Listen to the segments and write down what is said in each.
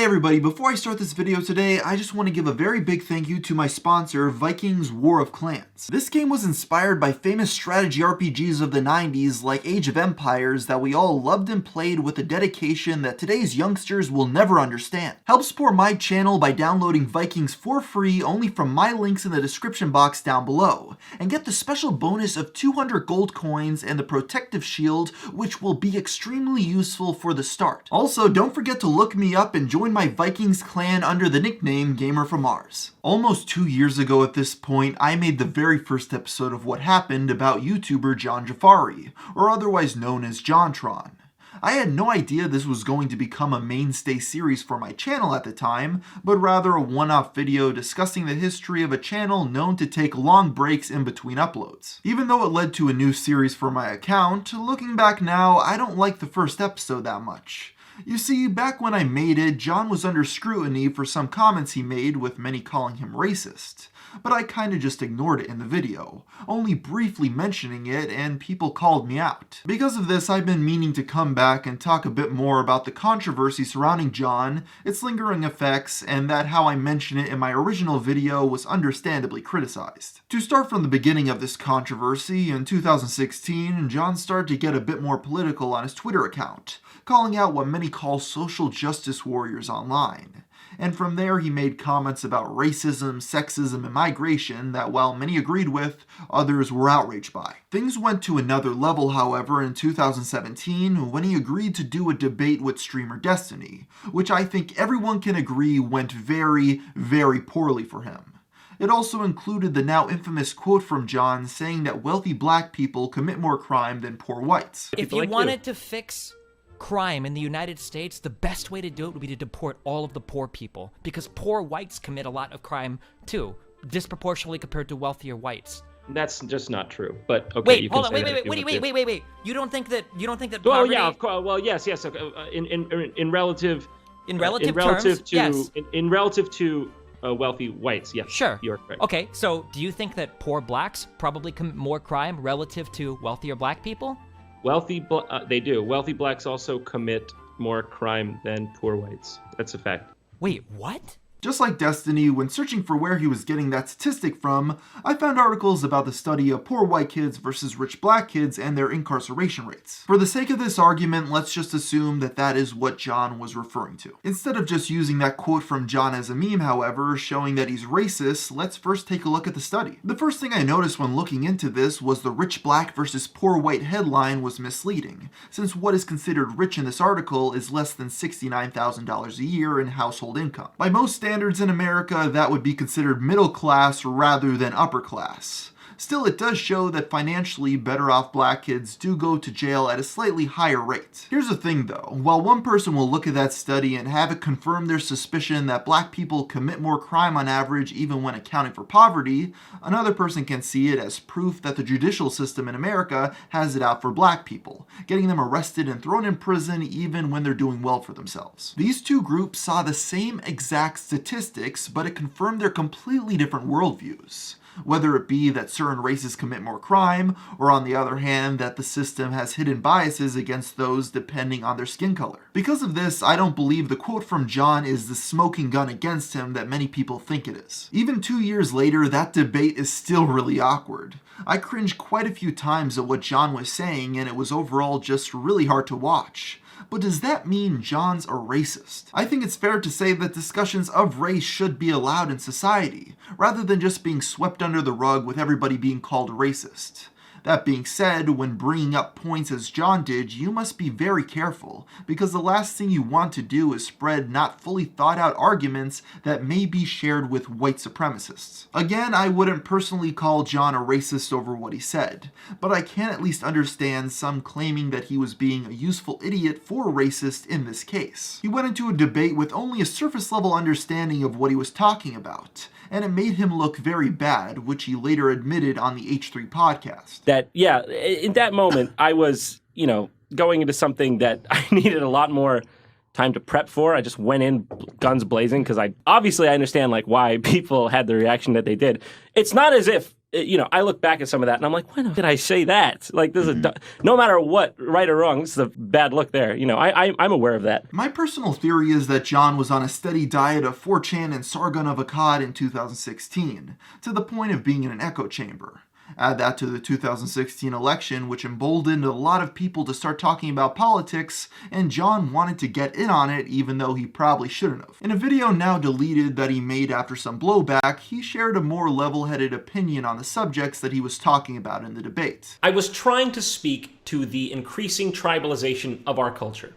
everybody, before I start this video today, I just want to give a very big thank you to my sponsor, Vikings War of Clans. This game was inspired by famous strategy RPGs of the 90s like Age of Empires that we all loved and played with a dedication that today's youngsters will never understand. Help support my channel by downloading Vikings for free only from my links in the description box down below, and get the special bonus of 200 gold coins and the protective shield, which will be extremely useful for the start. Also, don't forget to look me up and join my Vikings clan under the nickname gamerfrommars. Almost 2 years ago at this point, I made the very first episode of What Happened about YouTuber Jafari, or otherwise known as Jontron. I had no idea this was going to become a mainstay series for my channel at the time, but rather a one-off video discussing the history of a channel known to take long breaks in between uploads. Even though it led to a new series for my account, looking back now, I don't like the first episode that much. You see, back when I made it, John was under scrutiny for some comments he made, with many calling him racist. But I kinda just ignored it in the video, only briefly mentioning it, and people called me out. Because of this, I've been meaning to come back and talk a bit more about the controversy surrounding John, its lingering effects, and that how I mention it in my original video was understandably criticized. To start from the beginning of this controversy, in 2016, John started to get a bit more political on his Twitter account, calling out what many call social justice warriors online. And from there he made comments about racism, sexism, and migration that while many agreed with, others were outraged by. Things went to another level, however, in 2017 when he agreed to do a debate with streamer Destiny, which I think everyone can agree went very, very poorly for him. It also included the now infamous quote from John saying that wealthy black people commit more crime than poor whites. If you wanted to fix crime in the United States, the best way to do it would be to deport all of the poor people, because poor whites commit a lot of crime too, disproportionately compared to wealthier whites. That's just not true. But okay, wait, you hold can on, say wait. You don't think that well, poverty... yeah, of course. Well, yes. Okay. In relative terms, to yes. in relative to wealthy whites, yes. Sure. You're correct. Okay, so do you think that poor blacks probably commit more crime relative to wealthier black people? They do. Wealthy blacks also commit more crime than poor whites. That's a fact. Wait, what? Just like Destiny, when searching for where he was getting that statistic from, I found articles about the study of poor white kids versus rich black kids and their incarceration rates. For the sake of this argument, let's just assume that that is what John was referring to. Instead of just using that quote from John as a meme, however, showing that he's racist, let's first take a look at the study. The first thing I noticed when looking into this was the rich black versus poor white headline was misleading, since what is considered rich in this article is less than $69,000 a year in household income. By most standards in America, that would be considered middle class rather than upper class. Still, it does show that financially better off black kids do go to jail at a slightly higher rate. Here's the thing though, while one person will look at that study and have it confirm their suspicion that black people commit more crime on average even when accounting for poverty, another person can see it as proof that the judicial system in America has it out for black people, getting them arrested and thrown in prison even when they're doing well for themselves. These two groups saw the same exact statistics, but it confirmed their completely different worldviews. Whether it be that certain races commit more crime, or on the other hand, that the system has hidden biases against those depending on their skin color. Because of this, I don't believe the quote from John is the smoking gun against him that many people think it is. Even 2 years later, that debate is still really awkward. I cringed quite a few times at what John was saying, and it was overall just really hard to watch. But does that mean John's a racist? I think it's fair to say that discussions of race should be allowed in society, rather than just being swept under the rug with everybody being called racist. That being said, when bringing up points as John did, you must be very careful, because the last thing you want to do is spread not fully thought out arguments that may be shared with white supremacists. Again, I wouldn't personally call John a racist over what he said, but I can at least understand some claiming that he was being a useful idiot for a racist in this case. He went into a debate with only a surface level understanding of what he was talking about, and it made him look very bad, which he later admitted on the H3 podcast. Yeah, in that moment, I was, going into something that I needed a lot more time to prep for. I just went in guns blazing because I understand why people had the reaction that they did. It's not as if I look back at some of that and I'm like, when did I say that? Like, this is no matter what, right or wrong, this is a bad look there. I'm aware of that. My personal theory is that John was on a steady diet of 4chan and Sargon of Akkad in 2016, to the point of being in an echo chamber. Add that to the 2016 election, which emboldened a lot of people to start talking about politics, and John wanted to get in on it even though he probably shouldn't have. In a video now deleted that he made after some blowback, he shared a more level-headed opinion on the subjects that he was talking about in the debate. I was trying to speak to the increasing tribalization of our culture.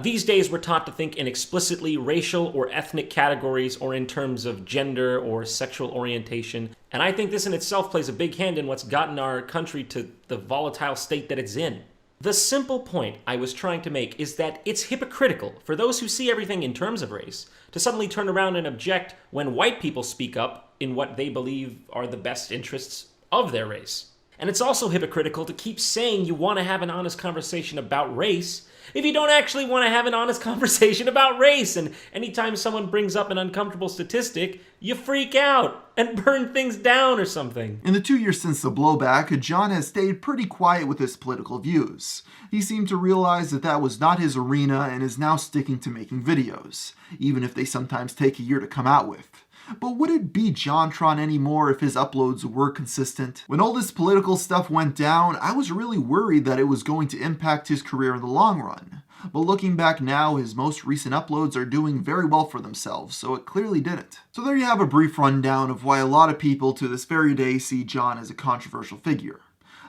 These days, we're taught to think in explicitly racial or ethnic categories or in terms of gender or sexual orientation. And I think this in itself plays a big hand in what's gotten our country to the volatile state that it's in. The simple point I was trying to make is that it's hypocritical for those who see everything in terms of race to suddenly turn around and object when white people speak up in what they believe are the best interests of their race. And it's also hypocritical to keep saying you want to have an honest conversation about race if you don't actually want to have an honest conversation about race. And anytime someone brings up an uncomfortable statistic, you freak out and burn things down or something. In the 2 years since the blowback, John has stayed pretty quiet with his political views. He seemed to realize that that was not his arena and is now sticking to making videos, even if they sometimes take a year to come out with. But would it be Jontron anymore if his uploads were consistent? When all this political stuff went down, I was really worried that it was going to impact his career in the long run. But looking back now, his most recent uploads are doing very well for themselves, so it clearly didn't. So there you have a brief rundown of why a lot of people to this very day see John as a controversial figure.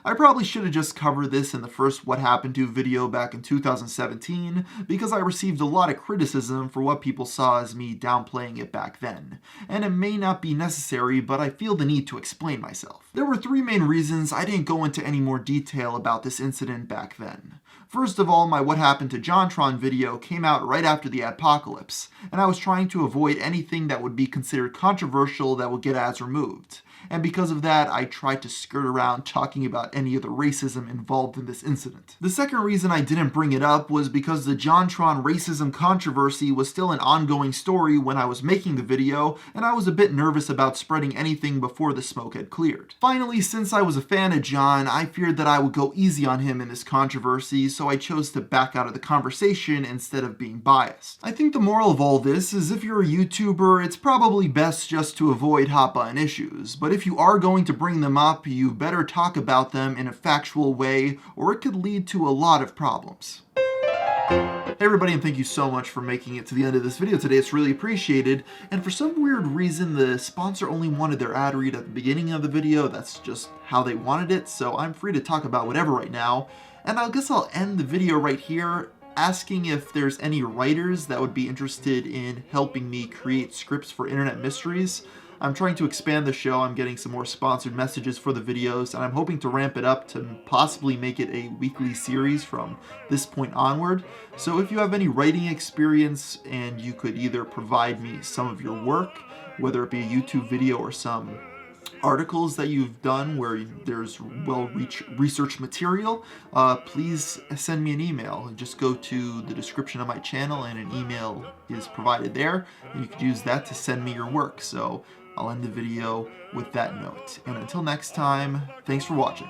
I probably should have just covered this in the first What Happened To video back in 2017, because I received a lot of criticism for what people saw as me downplaying it back then, and it may not be necessary, but I feel the need to explain myself. There were 3 main reasons I didn't go into any more detail about this incident back then. First of all, my What Happened To Jontron video came out right after the adpocalypse, and I was trying to avoid anything that would be considered controversial that would get ads removed. And because of that, I tried to skirt around talking about any of the racism involved in this incident. The second reason I didn't bring it up was because the Jontron racism controversy was still an ongoing story when I was making the video, and I was a bit nervous about spreading anything before the smoke had cleared. Finally, since I was a fan of John, I feared that I would go easy on him in this controversy, so I chose to back out of the conversation instead of being biased. I think the moral of all this is if you're a YouTuber, it's probably best just to avoid hot button issues, but if you are going to bring them up, you better talk about them in a factual way, or it could lead to a lot of problems. Hey everybody, and thank you so much for making it to the end of this video today. It's really appreciated. And for some weird reason, the sponsor only wanted their ad read at the beginning of the video. That's just how they wanted it, so I'm free to talk about whatever right now. And I guess I'll end the video right here, asking if there's any writers that would be interested in helping me create scripts for internet mysteries. I'm trying to expand the show. I'm getting some more sponsored messages for the videos, and I'm hoping to ramp it up to possibly make it a weekly series from this point onward. So if you have any writing experience and you could either provide me some of your work, whether it be a YouTube video or some articles that you've done where there's well-researched material, please send me an email. Just go to the description of my channel and an email is provided there, and you could use that to send me your work. So I'll end the video with that note. And until next time, thanks for watching.